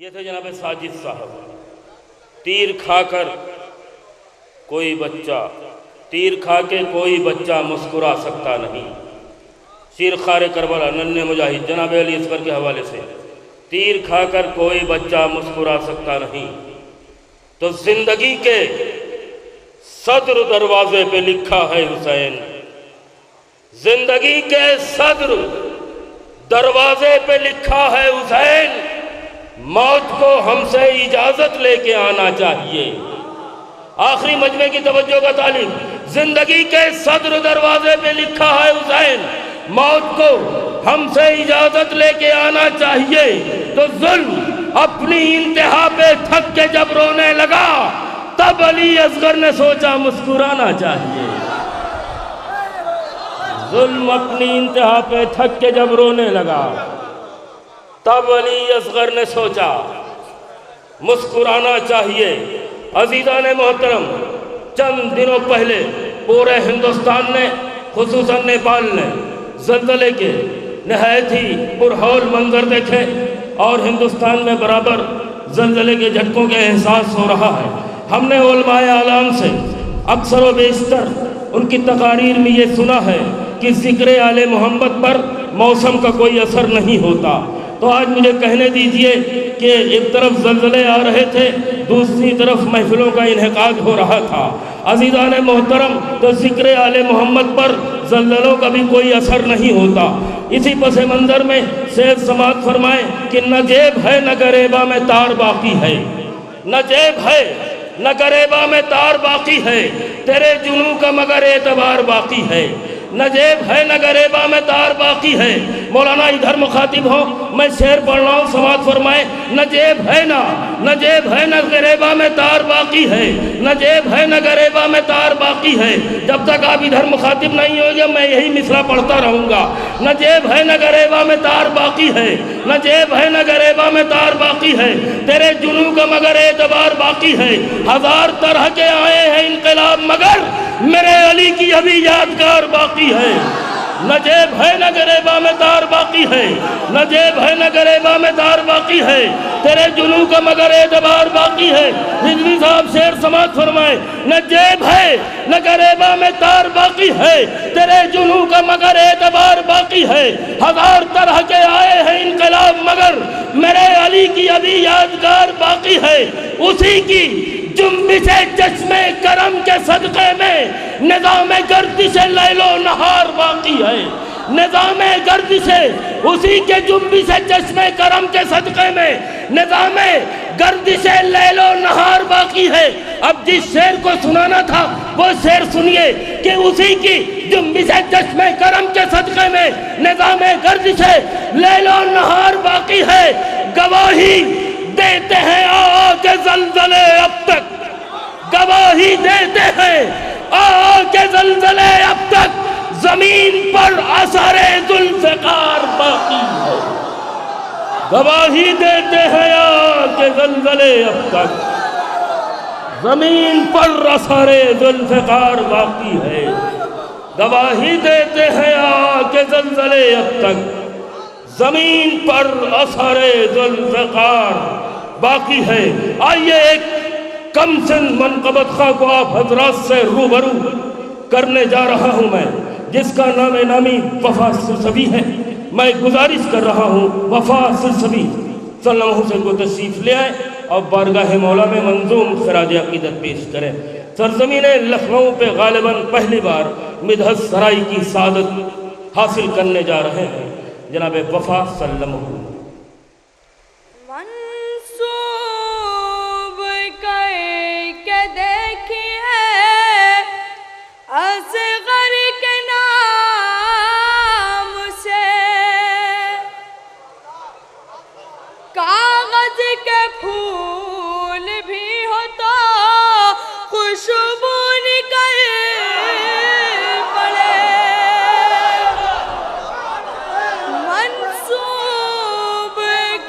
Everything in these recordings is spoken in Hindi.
ये थे जनाब साजिद साहब। तीर खाकर कोई बच्चा, तीर खा के कोई बच्चा मुस्कुरा सकता नहीं। शेर खारे करबला नन्हे मुजाहिद जनाब अली असगर के हवाले से, तीर खाकर कोई बच्चा मुस्कुरा सकता नहीं। तो जिंदगी के सदर दरवाजे पे लिखा है हुसैन, जिंदगी के सदर दरवाजे पे लिखा है हुसैन, मौत को हमसे इजाजत लेके आना चाहिए। आखिरी मजमे की तवज्जो का तालिब, जिंदगी के सदर दरवाजे पे लिखा है हुसैन, मौत को हमसे इजाजत लेके आना चाहिए। तो जुल्म अपनी इंतहा पे थक के जब रोने लगा, तब अली असगर ने सोचा मुस्कुराना चाहिए। जुल्म अपनी इंतहा पे थक के जब रोने लगा, तब अली असगर ने सोचा मुस्कुराना चाहिए। अजीज़ान मोहतरम, चंद दिनों पहले पूरे हिंदुस्तान ने, खुसूसन नेपाल ने ज़ल्ज़ले के नहायत ही पुरहौल मंजर देखे और हिंदुस्तान में बराबर ज़ल्ज़ले के झटकों के एहसास हो रहा है। हमने उलमाए आलाम से अक्सर व बेशतर उनकी तकारीर में ये सुना है कि ज़िक्र आले मोहम्मद पर मौसम का कोई असर नहीं होता। तो आज मुझे कहने दीजिए कि एक तरफ ज़ल्ज़ले आ रहे थे, दूसरी तरफ महफिलों का इन्हेकाद हो रहा था। अज़ीज़ान मोहतरम, तो ज़िक्र आले मोहम्मद पर ज़ल्ज़लों का भी कोई असर नहीं होता। इसी पस मंज़र में शेर समात फरमाए कि न जेब है न गरेबा में तार बाकी है, न जेब है न गरेबा में तार बाकी है, तेरे जुनू का मगर एतबार बाकी है। न जेब है न गरेबा में तार बाकी है। मौलाना इधर मुखातिब हो, मैं शेर पढ़ रहा हूँ, समात फरमाए न जेब है न जेब है न गरेबा में तार बाकी है, न जेब है न गरेबा में तार बाकी है। जब तक आप इधर मुखातिब नहीं होंगे मैं यही मिसरा पढ़ता रहूँगा। न जेब है न गरेबा में तार बाकी है, न जेब है न गरेबा में तार बाकी है, तेरे जुनू का मगर एतबार बाकी है। हजार तरह के आए हैं इनकलाब मगर मेरे अली की अभी यादगार बाकी है। न जेब है न गरेबा में तार बाकी है, न जेब है न गरेबा में तार बाकी है, तेरे जुनू का मगर एतबार बाकी है। रिजवी साहब शेर समात फरमाए न जेब है न गरेबा में तार बाकी है, तेरे जुनू का मगर एतबार बाकी है। हजार तरह के आए हैं इनकलाब मगर मेरे अली की अभी यादगार बाकी है। उसी की जुम्बिशे चश्मे करम के सदक़े में निज़ामे गर्दिशे लैलो नहार बाकी है। निज़ामे गर्दिशे, उसी के जुम्बिशे चश्मे करम के सदक़े में निज़ामे गर्दिशे लैलो नहार बाकी है। अब जिस शेर को सुनाना था वो शेर सुनिए कि उसी की जुम्बिशे चश्मे करम के सदक़े में निज़ामे गर्दिशे लैलो नहार बाकी है। गवाही देते हैं आके ज़ल्ज़ले अब तक, गवाही देते हैं आके ज़ल्ज़ले अब तक, ज़मीन पर असरे ज़ुल्फ़िकार बाकी है। गवाही देते हैं आके ज़ल्ज़ले अब तक, ज़मीन पर असरे ज़ुल्फ़िकार बाकी है। गवाही देते हैं आके ज़ल्ज़ले अब तक, ज़मीन पर असरे ज़ुल्फ़िकार बाकी है। आइए एक कमसिन मनक़बत ख़ा को आप हज़रात से रूबरू करने जा रहा हूँ मैं, जिसका नाम नामी वफ़ा सिलसिबी है। मैं गुजारिश कर रहा हूँ वफ़ा सिलसिबी सल्लल्लाहु से को तशरीफ़ ले आए और बारगाह मौला में मंजूम ख़राज अक़ीदत पेश करें। सरज़मीन लखनऊ पे ग़ालिबन पहली बार मिदहत सराई की सादत हासिल करने जा रहे हैं जनाब वफ़ा सल्लल्लाहु। असगर के नाम से कागज के फूल भी हो तो खुशबू निकल पड़े। मंसूब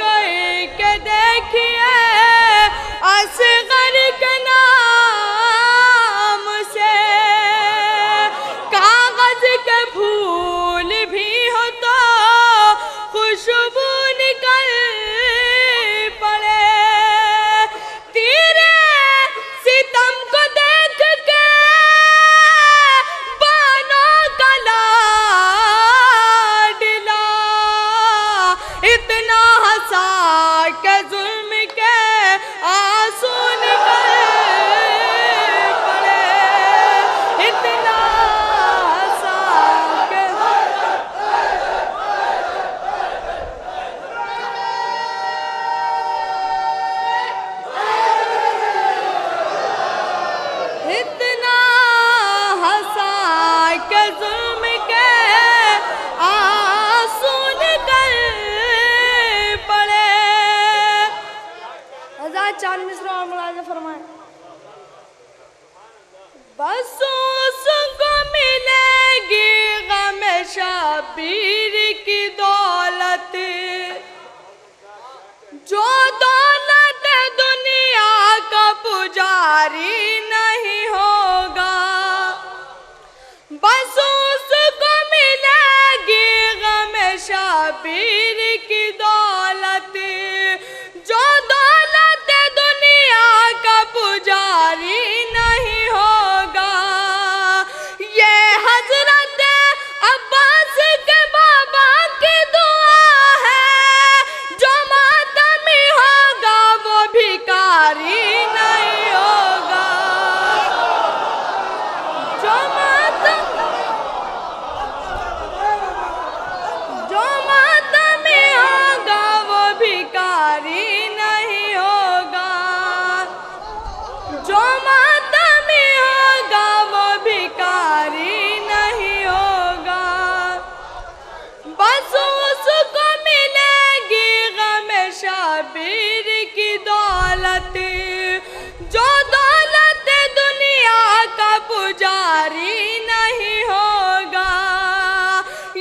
करके देखिए असगर के नाम से कागज के फूल भी हो तो खुशबू निकल पड़े। के जुल्म के आंसू निकल पड़े। इतना हंसा के इतना हंसा के जुल्म के आंसू निकल पड़े। हज़ार चांद मिसरा और मुलाज़ा फरमाए। बस उसको मिलेगी गम शबीर की दौलत, जो दौलत दुनिया का पुजारी नहीं होगा। बस उसको मिलेगी गम शबीर की दौलत, जो दौलत दुनिया का पुजारी नहीं होगा। ये हजरत अब्बास के बाबा की दुआ है, जो मातमी होगा वो भिखारी नहीं होगा। जो मातमी होगा वो भिखारी नहीं होगा। जो मातमी होगा वो भिखारी नहीं होगा। बस उसको मिलेगी गम शबीर की दौलत, जो दौलत दुनिया का पुजारी नहीं होगा।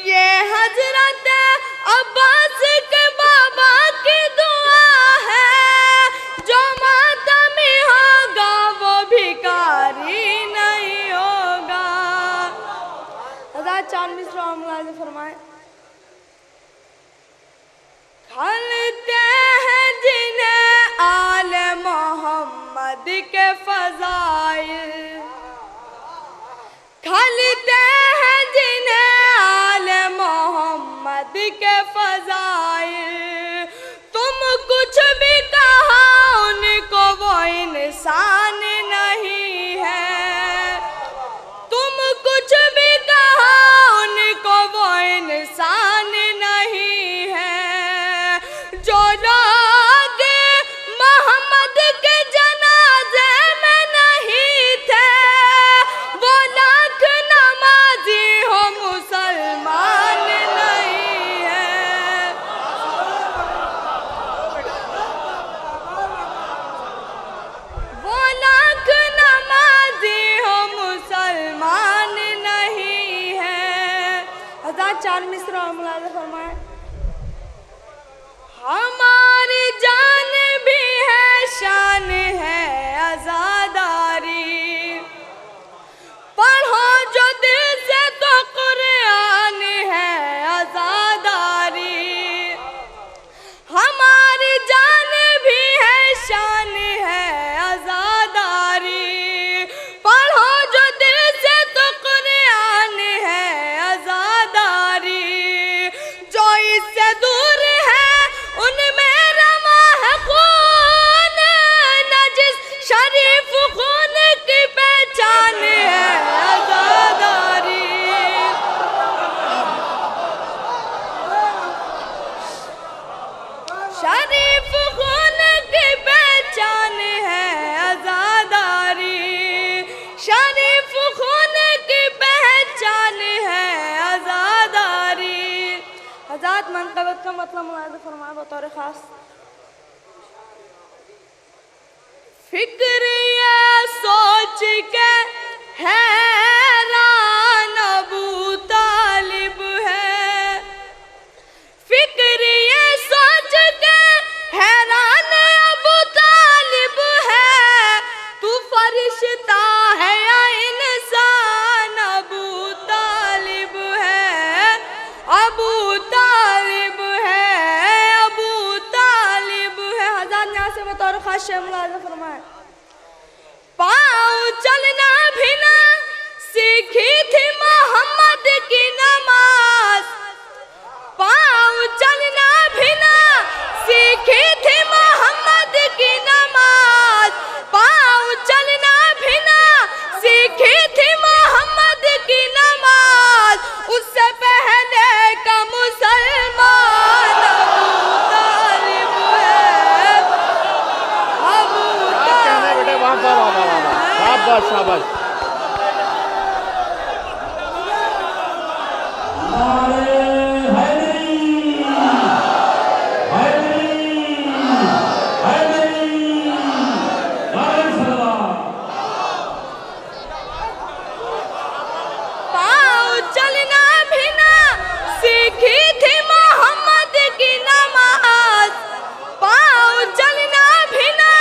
ये हजरत अब्बास के बाबा की दुआ है, जो मातमी होगा वो भिखारी नहीं होगा। हज़ार चांद मिसरा और मुलाज़ा फरमाए। खलते हैं जिन्हें आल मोहम्मद के फज़ाइल, खलते हैं जिन्हें आल मोहम्मद के फज़ाइल। तुम कुछ भी कहा उनको वो इंसान नहीं है। तुम कुछ भी कहा उनको वो इंसान नहीं है। जो लोग मोहम्मद के जनाजे में नहीं थे, वो लाख नमाजी हो मुसलमान नहीं है। वो लाख नमाजी हो मुसलमान नहीं है। हज़ार चार मिसरा और मुलाज़ा फरमाए। हमारी जान भी है, शान है आज़ादारी। पढ़ो जो दिल से तो कुरान है आज़ादारी। हमारी जान भी है, शान है आज़ादारी। पढ़ो जो दिल से तो कुरान है आज़ादारी। जो इससे दूर है उनमें रमा है खून, नजिस शरीफ खून की पहचान है आज़ादारी। शरीफ खून की पहचान है आज़ादारी। शरीफ खून की पहचान है आज़ादारी। हज़ात मनक़बत का मतलब मुलाज़ा फरमाए बतौर ख़ास। फिक्र ये सोच के हैरान अबू तालिब है। फिक्र ये सोच के हैरान अबू तालिब है। तू फरिश्ता है या इंसान अबू तालिब है। अबू तालिब है, अबू तालिब है। हज़ार यहाँ से बतौर ख़ास मुलाज़ा फरमाए। पाँव चलना भी ना सीखी थी मोहम्मद की नमाज। पाँव चलना भी ना सीखी थी शाबाश शाबाश। पाँव चलना भी ना सीखी थी मोहम्मद की नमाज, पाँव चलना भी ना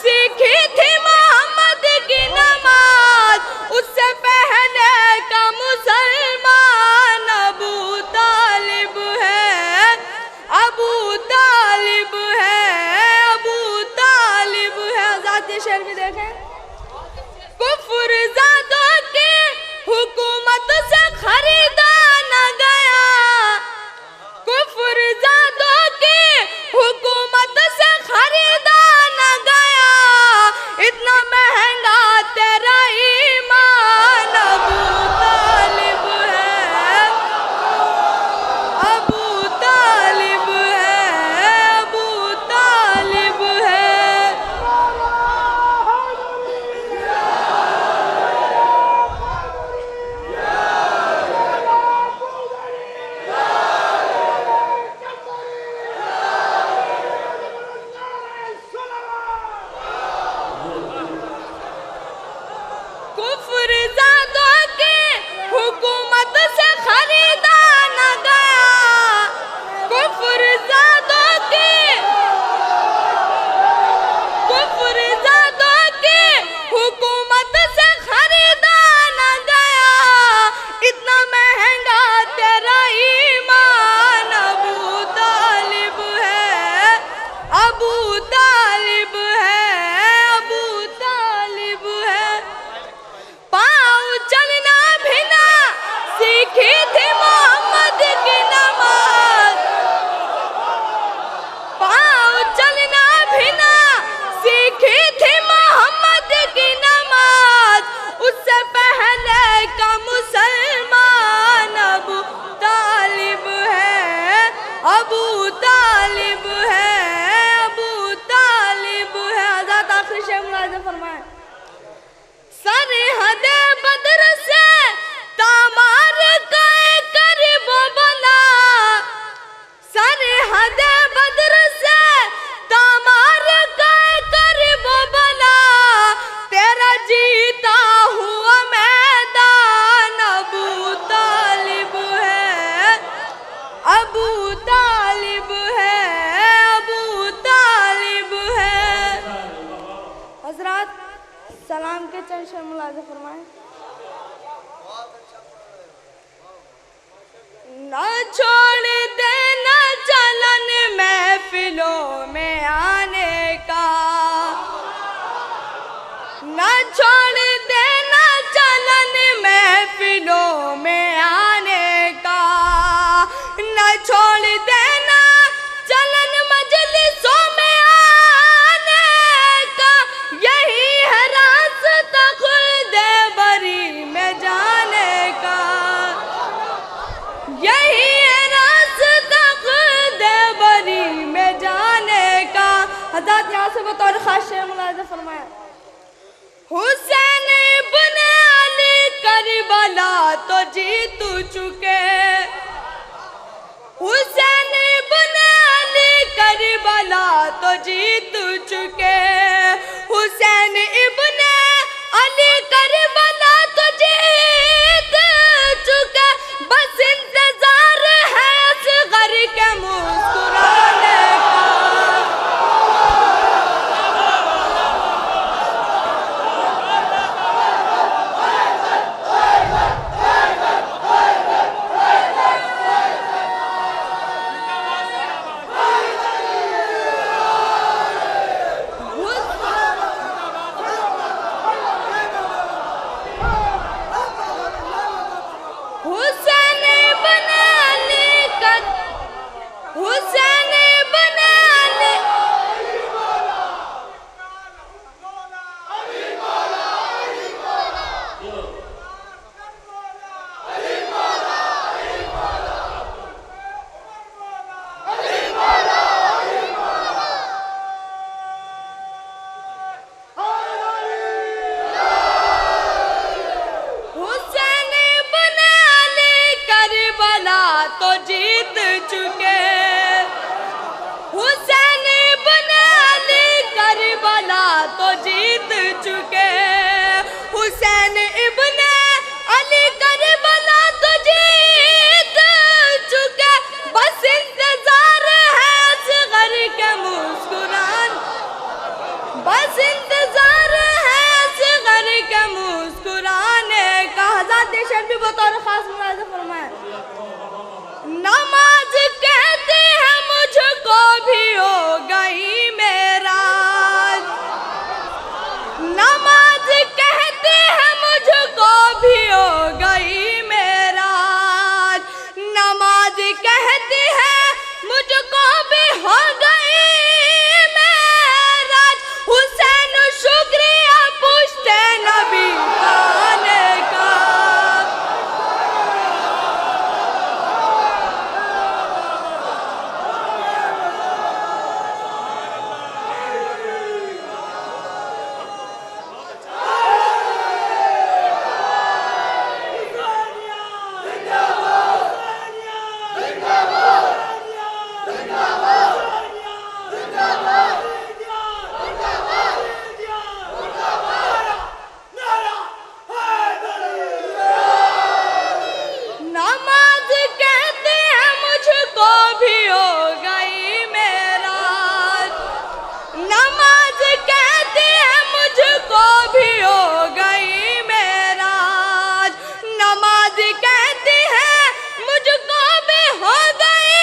सीखी थी मोहम्मद की नमाज, उससे पहले का मुसलमान अबू तालिब है, अबू तालिब है, अबू तालिब है। आजाद ये शेर भी देखें। कुफ्र ज़ादों के हुकूमत से खरीदा न गया, कुफ्र ज़ादों की हुकूमत से खरीदा न गया, इतना महंगा तेरा ईमान अबू तालिब है, अबू तालिब है, अबू तालिब है। कुफ्र ज़ादों की हुकूमत से खरीदा न गया, कुफ्र ज़ादों की, कुफ्र ज़ादों की हुकूमत से खरीदा न गया, इतना महंगा तेरा ईमान अबू तालिब है, अबू तालिब है, अबू तालिब है। पाँव चलना भी ना सीखी थी मोहम्मद की नमाज, पाँव चलना भी ना सीखी थी मोहम्मद की नमाज, उससे पहले का मुसलमान अबू तालिब है, अबू तालिब है, अबू तालिब है। आजाद आखिरी शेर मुलाज़ा फरमाए। सरहद बदर से तामार गए करीब बना, सरहद बदर से तामार गए करीब बना, तेरा जीता हुआ मैदान अबू तालिब है, अबू तालिब है, अबू तालिब है। हज़रात सलाम के चंद शेर मुलाज़ा फरमाएं। न छोड़ देना चलन महफिलों में आने का, न छोड़ देना चलन महफिलों में आने का, न छोड़ देना चलन मजलिसों में आने का, यही है रास्ता खुल्दे बरी में जाने का, यही है रास्ता खुल्दे बरी में जाने का। हज़रत यहाँ से बतौर खास शेर मुलाज़ा फरमाया। हुसैन इब्न अली करबला तो जीत चुके, हुसैन इब्न अली करबला तो जीत चुके, हुसैन इब्न अली करबला तो जीत चुके, बस इंतजार है असगर के मुस्कुराने का। चुके। हुसैन इब्ने अली करबला तो जीत चुके। हुसैन इब्ने अली करबला तो जीत चुके। बस इंतजार है असगर के मुस्कुरान, बस इंतजार है असगर के मुस्कुराने का। हज़रत शेर भी बतौर खास मुलाज़ा फरमाए। नमाज कहती है मुझको भी हो गई मेराज, नमाज कहती है मुझको भी हो गई मेराज, नमाज कहती है मुझको भी हो गई मेराज। हुसैन शुक्रिया पूछते नबी पाने का। नमाज कहती है मुझको भी हो गई मेराज, नमाज कहती है मुझको भी हो गई मेराज, नमाज कहती है मुझको भी हो गई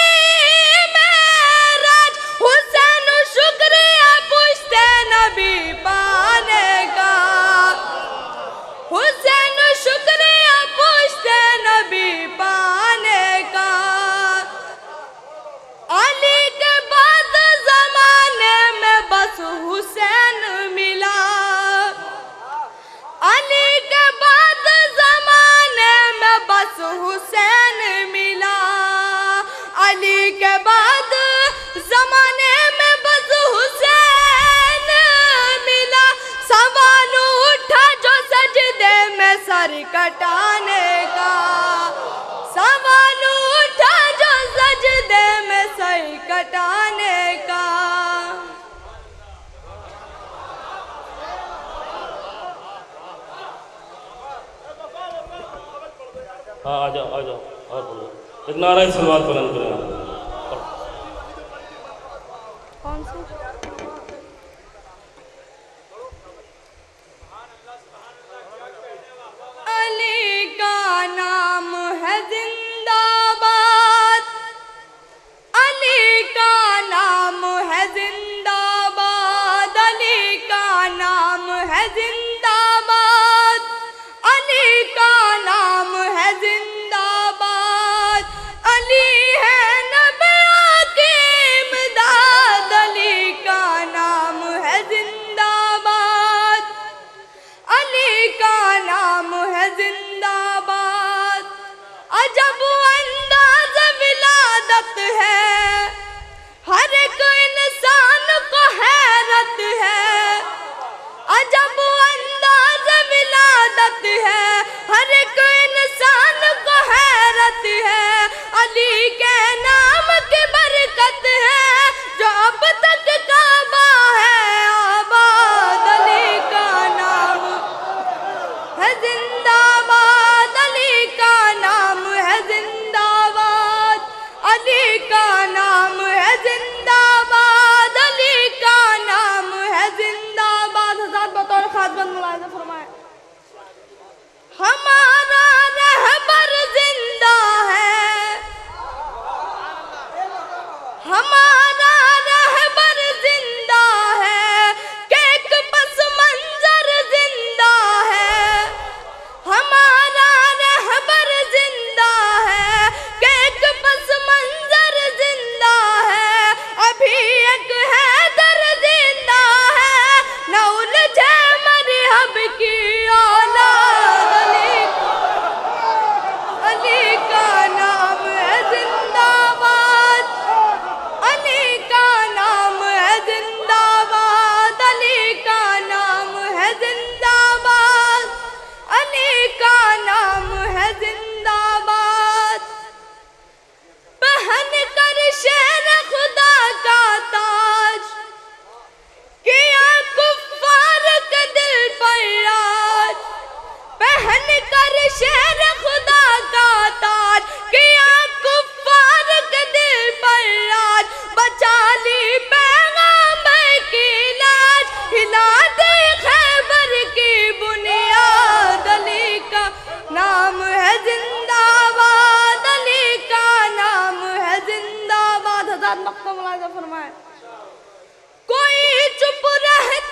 मेराज। हुसैन शुक्रिया पूछते नबी पाने का। हुसैन शुक्रिया पूछते नबी पाने का। अली के बाद जमाने में बस हुसैन मिला, अली के बाद जमाने में बस हुसैन मिला, अली के बाद जमाने में बस हुसैन मिला। सवाल उठा जो सजदे में सर कटाने का, सवाल उठा जो सजदे में सर कटाने का। हाँ आ जाओ और बोलो। एक नारा ही सलवात बुलंद करें। कौन सी? अली का नाम है जिंदाबाद, अली का नाम है जिंदाबाद, अली का नाम है जिंदाबाद, अली का नाम है जिंदाबाद। अली है नबियों की इमदाद, अली का नाम है जिंदाबाद, अली का नाम है जिंदाबाद। अजब अंदाज विलादत है, हर एक इंसान को हैरत है। अजब वक्त मुलाजा फरमाए। कोई चुप रहता